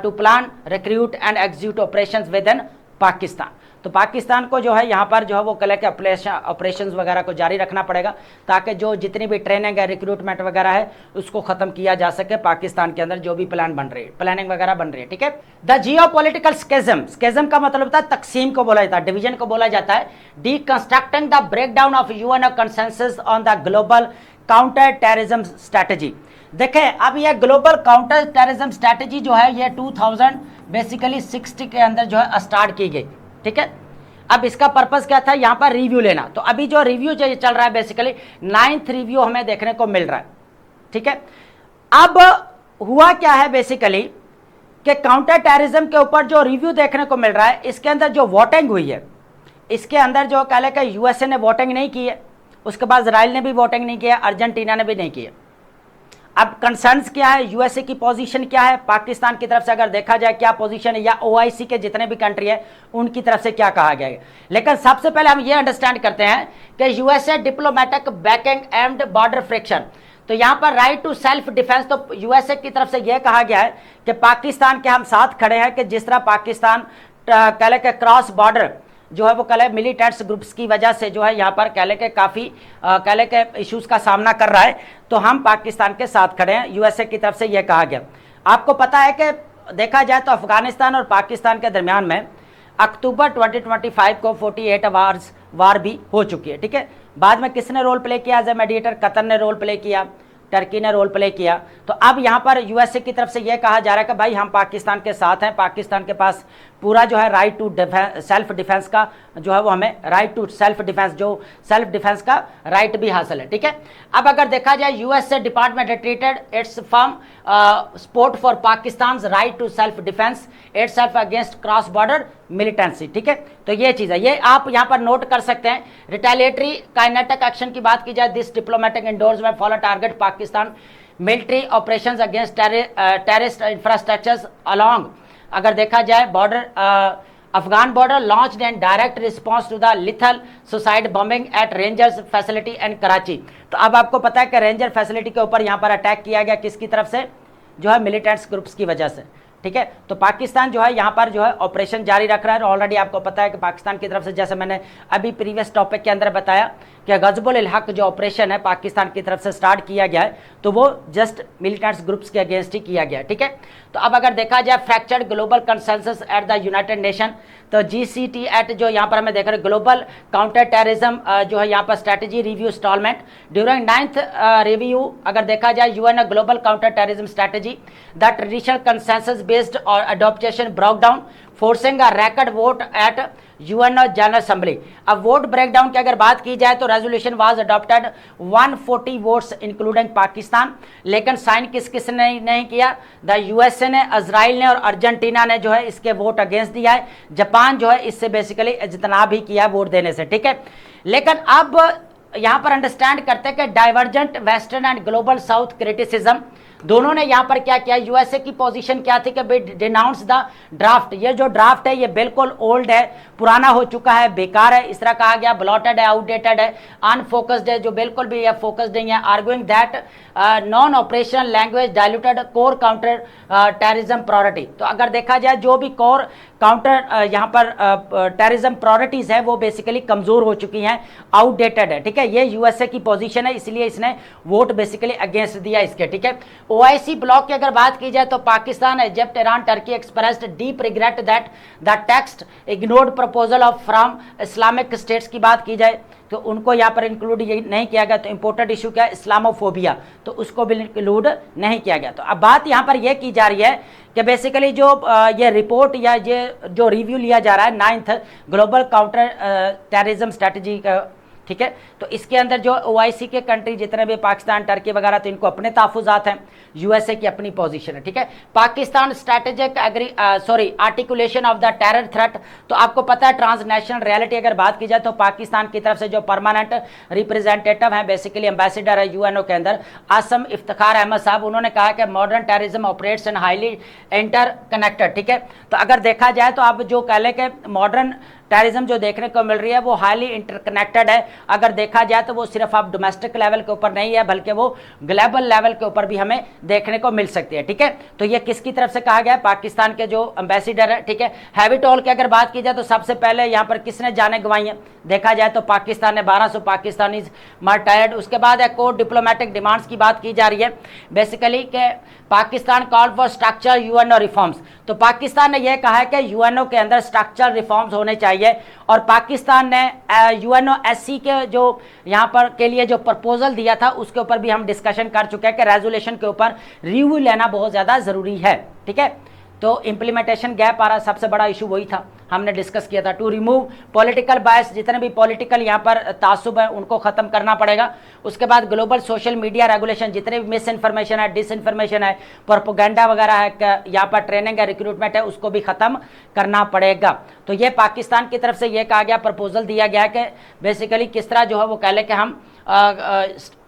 to plan recruit and execute operations within Pakistan. तो पाकिस्तान को जो है यहाँ पर जो है वो कह के ऑपरेशंस वगैरह को जारी रखना पड़ेगा, ताकि जो जितनी भी ट्रेनिंग है, रिक्रूटमेंट वगैरह है, उसको खत्म किया जा सके पाकिस्तान के अंदर जो भी प्लान बन रही है, प्लानिंग वगैरह बन रही है। ठीक है, द जियोपॉलिटिकल स्किज्म, स्किज्म का मतलब होता है तकसीम को बोला जाता है, डिवीजन को बोला जाता है। Deconstructing the breakdown of UN consensus on the global counter terrorism strategy. देखें, अब ये ग्लोबल काउंटर टेररिज्म स्ट्रैटेजी जो है ये 2000 बेसिकली 60 के अंदर जो है स्टार्ट की गई। ठीक है, अब इसका पर्पस क्या था? यहाँ पर रिव्यू लेना। तो अभी जो रिव्यू जो चल रहा है बेसिकली 9th रिव्यू हमें देखने को मिल रहा है। ठीक है, अब हुआ क्या है बेसिकली कि काउंटर टेररिज्म के ऊपर जो रिव्यू देखने को मिल रहा है, इसके अंदर जो वोटिंग हुई है, इसके अंदर जो कह लें कि यूएसए ने वोटिंग नहीं की है, उसके बाद इजराइल ने भी वोटिंग नहीं किया, अर्जेंटीना ने भी नहीं किया। अब कंसर्न्स क्या है, यूएसए की पोजीशन क्या है, पाकिस्तान की तरफ से अगर देखा जाए क्या पोजीशन है, या ओआईसी के जितने भी कंट्री है उनकी तरफ से क्या कहा गया है। लेकिन सबसे पहले हम ये अंडरस्टैंड करते हैं कि USA diplomatic backing and border friction. तो यहाँ पर राइट टू सेल्फ डिफेंस, तो यूएसए की तरफ से यह कहा गया है कि पाकिस्तान के हम साथ खड़े हैं, कि जिस तरह पाकिस्तान कह लें कि क्रॉस बॉर्डर जो है वो कह लें मिलिटेंट्स ग्रुप्स की वजह से जो है यहाँ पर कह लें कि काफ़ी कह लें कि इश्यूज़ का सामना कर रहा है, तो हम पाकिस्तान के साथ खड़े हैं, यूएसए की तरफ से यह कहा गया। आपको पता है कि देखा जाए तो अफगानिस्तान और पाकिस्तान के दरमियान में अक्टूबर 2025 को 48 आवर्स वार भी हो चुकी है। ठीक है, बाद में किसने रोल प्ले किया? एज ए मीडिएटर कतर ने रोल प्ले किया, टर्की ने रोल प्ले किया। तो अब यहाँ पर यूएसए की तरफ से यह कहा जा रहा है कि भाई हम पाकिस्तान के साथ हैं, पाकिस्तान के पास पूरा जो है राइट टू सेल्फ डिफेंस का जो है वो हमें राइट टू सेल्फ डिफेंस, जो सेल्फ डिफेंस का राइट भी हासिल है। ठीक है, अब अगर देखा जाए USA department treated its firm support for Pakistan right to self defence itself against cross border militancy. ठीक है, तो ये चीज़ है, ये आप यहाँ पर नोट कर सकते हैं। रिटेलिएटरी काइनेटिक एक्शन की बात की जाए, this diplomatic endorsement follow target Pakistan military operations against terrorist infrastructures along. अगर देखा जाए border Afghan border launched and direct response to the lethal suicide bombing at Rangers facility and Karachi. तो अब आपको पता है कि रेंजर फैसिलिटी के ऊपर यहाँ पर अटैक किया गया, किसकी तरफ से? जो है मिलिटेंट्स ग्रुप्स की वजह से। ठीक है, तो पाकिस्तान जो है यहाँ पर जो है ऑपरेशन जारी रख रहा है। ऑलरेडी आपको पता है कि पाकिस्तान की तरफ से, जैसे मैंने अभी प्रीवियस टॉपिक के अंदर बताया कि गज़बुल हक जो ऑपरेशन है पाकिस्तान की तरफ से स्टार्ट किया गया है, तो वो जस्ट मिलिटेंट्स ग्रुप्स के अगेंस्ट ही किया गया। ठीक है, तो अब अगर देखा जाए fractured global consensus at the United nation, तो जीसीटी एट जो यहाँ पर हमें देख रहे हैं ग्लोबल काउंटर टेररिज्म जो है यहाँ पर strategy review installment during 9th review. अगर देखा जाए UN global counter terrorism strategy the traditional consensus based और adoption broke down forcing a racket vote at UN General Assembly. अब वोट ब्रेकडाउन की अगर बात की जाए तो resolution was adopted 140 votes including Pakistan, लेकिन साइन किस किस ने नहीं किया? द यूएसए ने, इजराइल ने और अर्जेंटीना ने जो है इसके वोट अगेंस्ट दिया है। जापान जो है इससे बेसिकली इतना भी किया वोट देने से, ठीक है। लेकिन अब यहां पर अंडरस्टैंड करते हैं कि divergent western and global south criticism दोनों ने यहां पर क्या किया? यूएसए की पोजीशन क्या थी कि डिनाउंस द ड्राफ्ट, ये जो ड्राफ्ट है ये बिल्कुल ओल्ड है, पुराना हो चुका है, बेकार है, इस तरह कहा गया, ब्लॉटेड है, आउटडेटेड है, अनफोकस्ड है, जो बिल्कुल भी है फोकस्ड नहीं है। Arguing that non operational language diluted core counter terrorism priority. तो अगर देखा जाए जो भी कोर काउंटर यहाँ पर टेररिज्म प्रायोरिटीज है वो बेसिकली कमजोर हो चुकी हैं, आउटडेटेड है, ठीक है। ये यूएसए की पोजीशन है, इसलिए इसने वोट बेसिकली अगेंस्ट दिया इसके, ठीक है। ओआईसी ब्लॉक की अगर बात की जाए तो Pakistan, Egypt, Iran, Turkey expressed deep regret that the text ignored proposal of from Islamic states की बात की जाए तो उनको यहाँ पर इंक्लूड नहीं किया गया। तो इंपोर्टेंट इशू क्या है? इस्लामोफोबिया, तो उसको भी इंक्लूड नहीं किया गया। तो अब बात यहाँ पर यह की जा रही है कि बेसिकली जो ये रिपोर्ट या ये जो रिव्यू लिया जा रहा है 9th global counter terrorism strategy का, ठीक है। तो इसके अंदर जो ओआईसी के कंट्री जितने भी पाकिस्तान, टर्की वगैरह, तो इनको अपने तहफुजात हैं, यूएसए की अपनी पोजीशन है, ठीक है। Pakistan strategic articulation of the terror threat, तो आपको पता है ट्रांसनेशनल रियलिटी अगर बात की जाए तो पाकिस्तान की तरफ से जो परमानेंट रिप्रेजेंटेटिव हैं, बेसिकली एम्बेसडर है यूएनओ के अंदर, आसम इफ्तिखार अहमद साहब, उन्होंने कहा कि modern terrorism operates and highly interconnected, ठीक है। तो अगर देखा जाए तो आप जो कह लें कि मॉडर्न टेररिज्म जो देखने को मिल रही है वो हाईली इंटरकनेक्टेड है। अगर देखा जाए तो वो सिर्फ आप डोमेस्टिक लेवल के ऊपर नहीं है बल्कि वो ग्लोबल लेवल के ऊपर भी हमें देखने को मिल सकती है, ठीक है। तो ये किसकी तरफ से कहा गया है? पाकिस्तान के जो एम्बेसडर है, ठीक है। हैवी टोल की अगर बात की जाए तो सबसे पहले यहाँ पर किसने जाने गंवाई है? देखा जाए तो पाकिस्तान ने 1200 पाकिस्तानीज मार्टायर्ड। उसके बाद एक और डिप्लोमेटिक डिमांड्स की बात की जा रही है बेसिकली कि Pakistan call for structure UNO reforms. तो पाकिस्तान ने यह कहा है कि यूएनओ के अंदर स्ट्रक्चरल रिफॉर्म्स होने चाहिए और पाकिस्तान ने यूएनओ एससी के जो यहाँ पर के लिए जो प्रपोजल दिया था उसके ऊपर भी हम डिस्कशन कर चुके हैं कि रेजोल्यूशन के ऊपर रिव्यू लेना बहुत ज़्यादा ज़रूरी है, ठीक है। तो इम्प्लीमेंटेशन गैप आ रहा, सबसे बड़ा इशू वही था, हमने डिस्कस किया था। टू रिमूव पॉलिटिकल बायस, जितने भी पॉलिटिकल यहाँ पर तासुब है उनको ख़त्म करना पड़ेगा। उसके बाद ग्लोबल सोशल मीडिया रेगुलेशन, जितने भी मिस इन्फॉर्मेशन है, डिस इन्फॉर्मेशन है, प्रोपेगेंडा वगैरह है, यहाँ पर ट्रेनिंग है, रिक्रूटमेंट है, उसको भी ख़त्म करना पड़ेगा। तो ये पाकिस्तान की तरफ से ये कहा गया, प्रपोजल दिया गया कि बेसिकली किस तरह जो है वो कह लें कि हम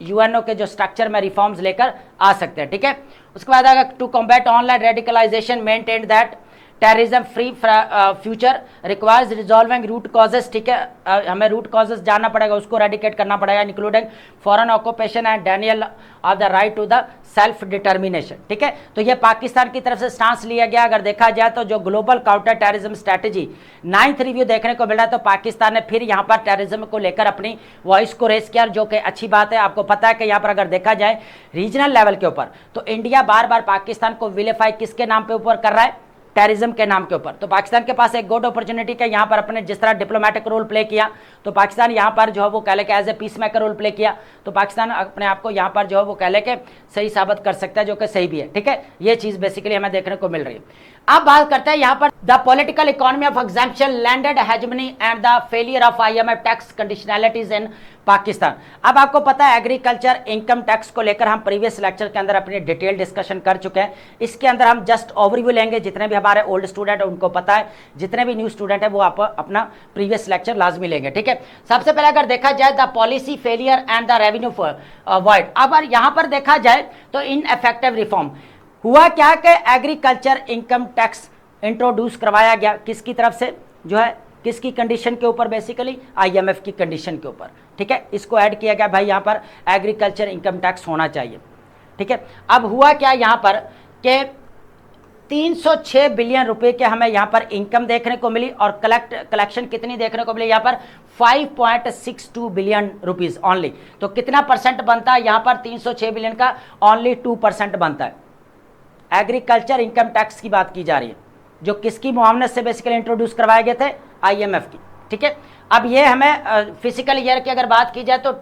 यूएनओ के जो स्ट्रक्चर में रिफॉर्म्स लेकर आ सकते हैं, ठीक है। उसके बाद अगर to combat online radicalisation maintain that terrorism free future requires resolving root causes, ठीक है। हमें रूट कॉजेस जानना पड़ेगा, उसको रेडिकेट करना पड़ेगा, including foreign occupation and denial of the right to the self determination, ठीक है। तो ये पाकिस्तान की तरफ से स्टांस लिया गया। अगर देखा जाए तो जो global counter terrorism strategy 9th review देखने को मिल रहा है, तो पाकिस्तान ने फिर यहाँ पर टेररिज्म को लेकर अपनी वॉइस को रेस किया, जो कि अच्छी बात है। आपको पता है कि यहाँ पर अगर देखा जाए रीजनल लेवल के ऊपर तो इंडिया बार बार पाकिस्तान को विलेफाई किसके नाम पे ऊपर कर रहा है? टेररिज्म के नाम के ऊपर। तो पाकिस्तान के पास एक गुड अपॉर्चुनिटी का यहाँ पर अपने जिस तरह डिप्लोमेटिक रोल प्ले किया, तो पाकिस्तान यहाँ पर जो है वो कह ले कि as a peace maker role play किया, तो पाकिस्तान अपने आप को यहाँ पर जो है वो कह ले कि सही साबित कर सकता है, जो कि सही भी है, ठीक है। ये चीज़ बेसिकली हमें देखने को मिल रही है। अब बात करते हैं यहाँ पर the political economy of exemption landed hegemony and the failure of IMF tax conditionalities in Pakistan. अब आपको पता है एग्रीकल्चर इनकम टैक्स को लेकर हम प्रीवियस लेक्चर के अंदर अपनी डिटेल डिस्कशन कर चुके हैं। इसके अंदर हम जस्ट ओवरव्यू लेंगे, जितने भी हमारे ओल्ड स्टूडेंट है उनको पता है, जितने भी न्यू स्टूडेंट है वो आप अपना प्रीवियस लेक्चर लाजमी लेंगे, ठीक है। सबसे पहले अगर देखा जाए the policy failure and the revenue void. अब यहाँ पर देखा जाए तो इनएफेक्टिव रिफॉर्म हुआ क्या कि एग्रीकल्चर इनकम टैक्स इंट्रोड्यूस करवाया गया, किसकी तरफ से जो है, किसकी कंडीशन के ऊपर? बेसिकली IMF की कंडीशन के ऊपर, ठीक है। इसको ऐड किया गया, भाई यहाँ पर एग्रीकल्चर इनकम टैक्स होना चाहिए, ठीक है। अब हुआ क्या यहाँ पर कि 306 बिलियन रुपए के हमें यहाँ पर इनकम देखने को मिली और कलेक्शन कितनी देखने को मिली यहाँ पर? 5.62 बिलियन रुपीज ओनली। तो कितना परसेंट बनता है यहाँ पर? 306 बिलियन का ओनली 2% बनता है। एग्रीकल्चर इनकम टैक्स की बात की जा रही है, जो किसकी मुआवनत से बेसिकली इंट्रोड्यूस करवाए गए थे? IMF की, ठीक है। अब ये हमें फिजिकल ईयर की अगर बात की जाए तो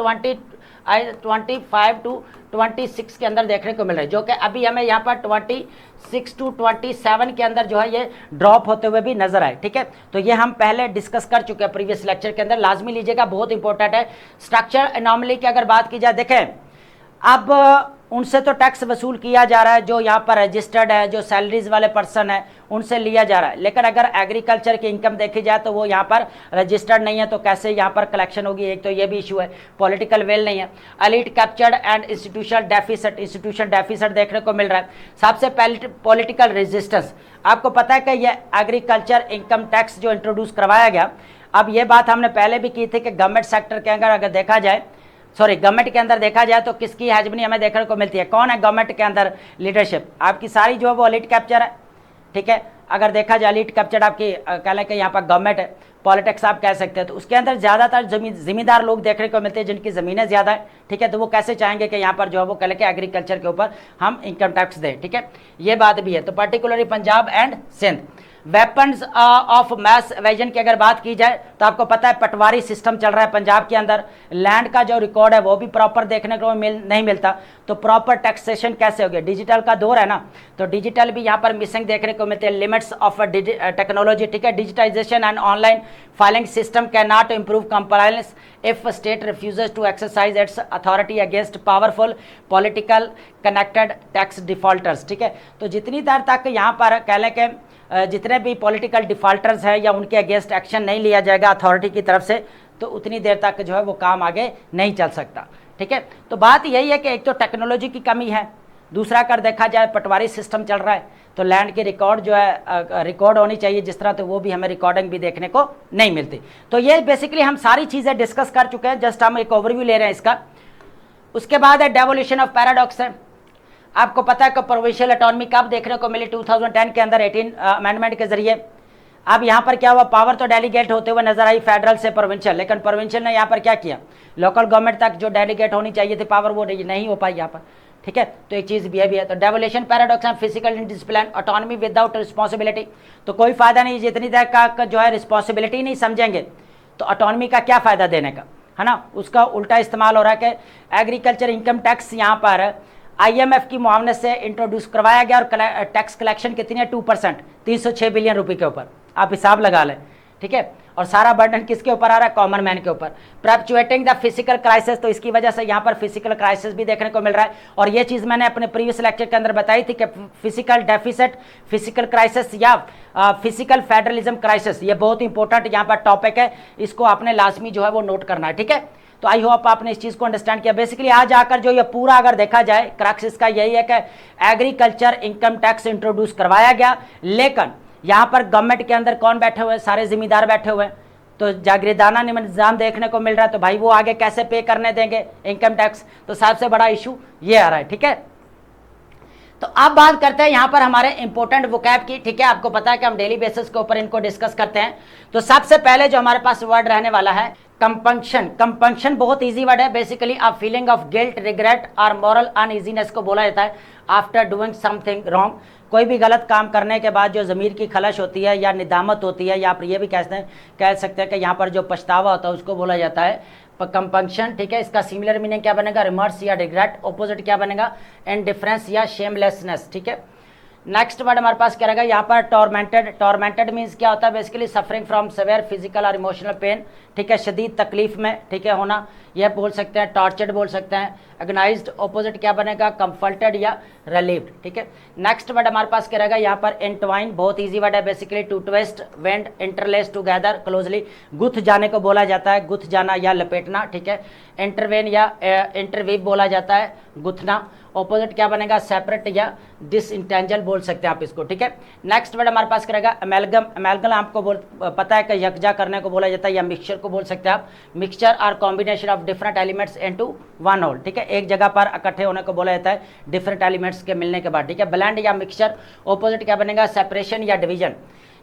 25 टू 26 के अंदर देखने को मिल रहा है, जो कि अभी हमें यहाँ पर 26 टू 27 के अंदर जो है ये ड्रॉप होते हुए भी नजर आए। ठीक है, तो ये हम पहले डिस्कस कर चुके हैं प्रीवियस लेक्चर के अंदर, लाजमी लीजिएगा, बहुत इंपॉर्टेंट है। स्ट्रक्चर एनॉमली की अगर बात की जाए, देखें अब उनसे तो टैक्स वसूल किया जा रहा है जो यहाँ पर रजिस्टर्ड है, जो सैलरीज वाले पर्सन है उनसे लिया जा रहा है, लेकिन अगर एग्रीकल्चर की इनकम देखी जाए तो वो यहाँ पर रजिस्टर्ड नहीं है, तो कैसे यहाँ पर कलेक्शन होगी, एक तो ये भी इशू है। पॉलिटिकल वेल नहीं है। Elite captured and institutional deficit देखने को मिल रहा है। सबसे पहले पॉलिटिकल रेजिस्टेंस, आपको पता है कि ये एग्रीकल्चर इनकम टैक्स जो इंट्रोड्यूस करवाया गया, अब ये बात हमने पहले भी की थी कि गवर्नमेंट सेक्टर के अंदर अगर देखा जाए, गवर्नमेंट के अंदर देखा जाए तो किसकी हेजमनी हमें देखने को मिलती है, कौन है गवर्नमेंट के अंदर लीडरशिप, आपकी सारी जो है वो एलीट कैप्चर है। ठीक है, अगर देखा जाए एलीट कैप्चर आपकी कह लें कि यहाँ पर गवर्नमेंट है, पॉलिटिक्स आप कह सकते हैं, तो उसके अंदर ज़्यादातर जिम्मेदार लोग देखने को मिलते हैं जिनकी ज़मीनें ज़्यादा है। ठीक है, तो वो कैसे चाहेंगे कि यहाँ पर जो है वो कह लें कि एग्रीकल्चर के ऊपर हम इनकम टैक्स दें। ठीक है, ये बात भी है। तो particularly Punjab and Sindh. Weapons of mass evasion की अगर बात की जाए तो आपको पता है पटवारी सिस्टम चल रहा है पंजाब के अंदर, लैंड का जो रिकॉर्ड है वो भी प्रॉपर देखने को नहीं मिलता, तो प्रॉपर टैक्सेशन कैसे हो गया, डिजिटल का दौर है ना, तो डिजिटल भी यहाँ पर मिसिंग देखने को मिलते हैं। लिमिट्स ऑफ टेक्नोलॉजी, ठीक है, digitisation and online filing system can not improve compliance if state refuses to exercise its authority against powerful political connected tax defaulters. ठीक है, तो जितनी देर तक यहाँ पर कह लें कि जितने भी पॉलिटिकल डिफॉल्टर्स हैं या उनके अगेंस्ट एक्शन नहीं लिया जाएगा अथॉरिटी की तरफ से, तो उतनी देर तक जो है वो काम आगे नहीं चल सकता। ठीक है, तो बात यही है कि एक तो टेक्नोलॉजी की कमी है, दूसरा अगर देखा जाए पटवारी सिस्टम चल रहा है, तो लैंड की रिकॉर्ड जो है रिकॉर्ड होनी चाहिए जिस तरह, तो वो भी हमें रिकॉर्डिंग भी देखने को नहीं मिलती। तो ये बेसिकली हम सारी चीज़ें डिस्कस कर चुके हैं, जस्ट हम एक ओवरव्यू ले रहे हैं इसका। उसके बाद है डेवोल्यूशन ऑफ पैराडॉक्स है। आपको पता है कि प्रोविंशियल ऑटोनॉमी कब देखने को मिली, 2010 के अंदर 18 अमेंडमेंट के जरिए। अब यहाँ पर क्या हुआ, पावर तो डेलीगेट होते हुए नजर आई फेडरल से प्रोविंशियल, लेकिन प्रोविंशियल ने यहाँ पर क्या किया, लोकल गवर्नमेंट तक जो डेलीगेट होनी चाहिए थी पावर वो नहीं हो पाई यहाँ पर। ठीक है, तो एक चीज़ भी है। तो devolution paradox and physical discipline, autonomy without responsibility, तो कोई फायदा नहीं, जितनी देर का जो है रिस्पॉन्सिबिलिटी नहीं समझेंगे तो ऑटोनॉमी का क्या फ़ायदा देने का, है ना। उसका उल्टा इस्तेमाल हो रहा है कि एग्रीकल्चर इनकम टैक्स यहाँ पर IMF की मुआवनत से इंट्रोड्यूस करवाया गया, और टैक्स कलेक्शन कितनी है 2%, 306 बिलियन रुपए के ऊपर, आप हिसाब लगा लें। ठीक है, और सारा बर्डन किसके ऊपर आ रहा है, कॉमन मैन के ऊपर। परपेचुएटिंग द फिजिकल क्राइसिस, तो इसकी वजह से यहाँ पर फिजिकल क्राइसिस भी देखने को मिल रहा है, और ये चीज़ मैंने अपने प्रीवियस लेक्चर के अंदर बताई थी कि फिजिकल डेफिसिट, फिजिकल क्राइसिस या फिजिकल फेडरलिज्म क्राइसिस, ये बहुत इंपॉर्टेंट यहाँ पर टॉपिक है, इसको आपने लाजमी जो है वो नोट करना है। ठीक है, तो आई होप आपने इस चीज़ को अंडरस्टैंड किया। बेसिकली आज आकर जो ये पूरा अगर देखा जाए क्रक्स इसका यही है कि एग्रीकल्चर इनकम टैक्स इंट्रोड्यूस करवाया गया, लेकिन यहाँ पर गवर्नमेंट के अंदर कौन बैठे हुए हैं, सारे जिम्मेदार बैठे हुए हैं, तो जागीरदाना निज़ाम देखने को मिल रहा है, तो भाई वो आगे कैसे पे करने देंगे इनकम टैक्स, तो सबसे बड़ा इशू ये आ रहा है। ठीक है, तो अब बात करते हैं यहाँ पर हमारे इंपॉर्टेंट वोकैब की। ठीक है, आपको पता है कि हम डेली बेसिस के ऊपर इनको डिस्कस करते हैं, तो सबसे पहले जो हमारे पास वर्ड रहने वाला है कंपंक्शन। कंपंक्शन बहुत इजी वर्ड है, basically a feeling of guilt, regret और मॉरल अनइजीनेस को बोला जाता है आफ्टर डूइंग समथिंग रॉन्ग। कोई भी गलत काम करने के बाद जो ज़मीर की खलश होती है या निदामत होती है, या आप ये भी कह सकते हैं कि यहाँ पर जो पछतावा होता है उसको बोला जाता है कंपंक्शन। ठीक है, इसका सिमिलर मीनिंग क्या बनेगा, रिमर्स या रिग्रेट। ऑपोजिट क्या बनेगा, इनडिफरेंस या शेमलेसनेस। ठीक है, नेक्स्ट वर्ड हमारे पास क्या रहेगा यहाँ पर टॉर्मेंटेड। टॉर्मेंटेड मीन्स क्या होता है, basically suffering from severe physical और इमोशनल पेन। ठीक है, शदीद तकलीफ में, ठीक है, होना, यह बोल सकते हैं। टॉर्चर्ड बोल सकते हैं। एग्नाइज्ड, ऑपोजिट क्या बनेगा, कंफर्टेड या रिलीव्ड। ठीक है, नेक्स्ट वर्ड हमारे पास क्या रहेगा यहाँ पर एंटवाइन। बहुत इजी वर्ड है, basically to twist, wind, interlace together closely. गुथ जाने को बोला जाता है, गुथ जाना या लपेटना। ठीक है, इंटरवेन या इंटरवीव बोला जाता है, गुथना। ऑपोजिट क्या बनेगा, सेपरेट या डिसइंटेंजल बोल सकते हैं आप इसको। ठीक है, नेक्स्ट वर्ड हमारे पास करेगा अमेलगम। अमेलगम आपको पता है कि यकजा करने को बोला जाता है, या मिक्सचर को बोल सकते हैं आप। मिक्सचर और combination of different elements into one whole. ठीक है, एक जगह पर इकट्ठे होने को बोला जाता है डिफरेंट एलिमेंट्स के मिलने के बाद। ठीक है, ब्लेंड या मिक्सचर। ऑपोजिट क्या बनेगा, सेपरेशन या डिवीजन।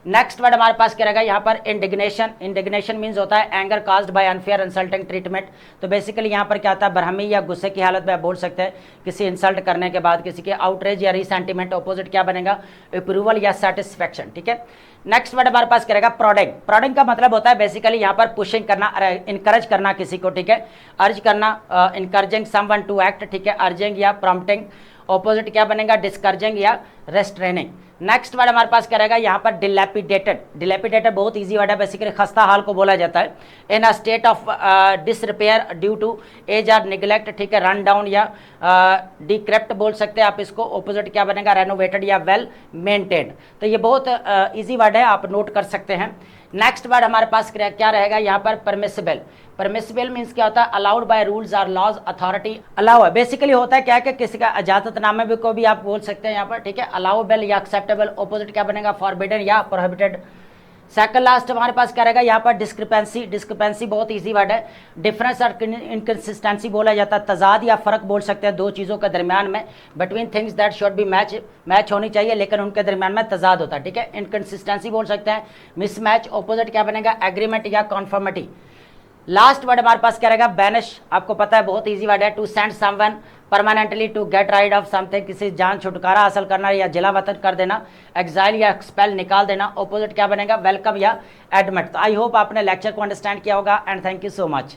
नेक्स्ट वर्ड हमारे पास क्या रहेगा यहाँ पर इंडिग्नेशन। इंडिग्नेशन मीन्स होता है anger caused bye unfair insulting treatment. तो बेसिकली यहाँ पर क्या होता है, बरहमी या गुस्से की हालत में आप बोल सकते हैं किसी इंसल्ट करने के बाद, किसी के आउटरेज या रिसेंटिमेंट, ऑपोजिट क्या बनेगा, अप्रूवल या सेटिस्फेक्शन। ठीक है, नेक्स्ट वर्ड हमारे पास क्या रहेगा, प्रोडिंग। प्रोडिंग का मतलब होता है बेसिकली यहाँ पर पुशिंग करना, इनकरेज करना किसी को। ठीक है, अर्ज करना, इनकरेजिंग समवन टू एक्ट। ठीक है, अर्जिंग या प्रॉम्प्टिंग, ऑपोजिट क्या बनेगा, डिस्करेजिंग या रेस्ट्रेनिंग। नेक्स्ट वर्ड हमारे पास क्या रहेगा यहाँ पर, डिलैपिडेटेड। डिलैपिडेटेड बहुत इजी वर्ड है, बेसिकली खस्ता हाल को बोला जाता है। In a state of disrepair due to age और निगलेक्ट। ठीक है, रन डाउन या डिक्रेप्ट बोल सकते हैं आप इसको, ऑपोजिट क्या बनेगा, रेनोवेटेड या वेल मेंटेन्ड। तो ये बहुत इजी वर्ड है, आप नोट कर सकते हैं। नेक्स्ट वर्ड हमारे पास क्या रहेगा यहाँ पर, परमिसिबल। परमिसिबल मीन्स क्या होता है, अलाउड बाय रूल्स और लॉज, अथॉरिटी अलाउ है। बेसिकली होता है क्या है कि किसी का इजाजतनामे भी को भी आप बोल सकते हैं यहाँ पर। ठीक है, अलाउबल या एक्सेप्टेबल, ऑपोजिट क्या बनेगा, फॉरबिडन या प्रोहिबिटेड। सेकंड लास्ट हमारे पास क्या रहेगा यहाँ पर, डिस्क्रिपेंसी। डिस्क्रिपेंसी बहुत इजी वर्ड है, डिफरेंस और इनकंसिस्टेंसी बोला जाता है, तजाद या फर्क बोल सकते हैं दो चीज़ों के दरमियान में, between things that should be match होनी चाहिए लेकिन उनके दरमियान में तजाद होता है। ठीक है, इनकंसिस्टेंसी बोल सकते हैं, मिसमैच, ऑपोजिट क्या बनेगा, एग्रीमेंट या कॉन्फर्मिटी। लास्ट वर्ड हमारे पास क्या रहेगा, बैनिश। आपको पता है बहुत इजी वर्ड है, to send someone permanently, to get rid of something, किसी जान छुटकारा हासिल करना या जिला वतन कर देना, एग्जाइल या एक्सपेल निकाल देना, ऑपोजिट क्या बनेगा, वेलकम या एडमिट। तो आई होप आपने लेक्चर को अंडरस्टैंड किया होगा and thank you so much.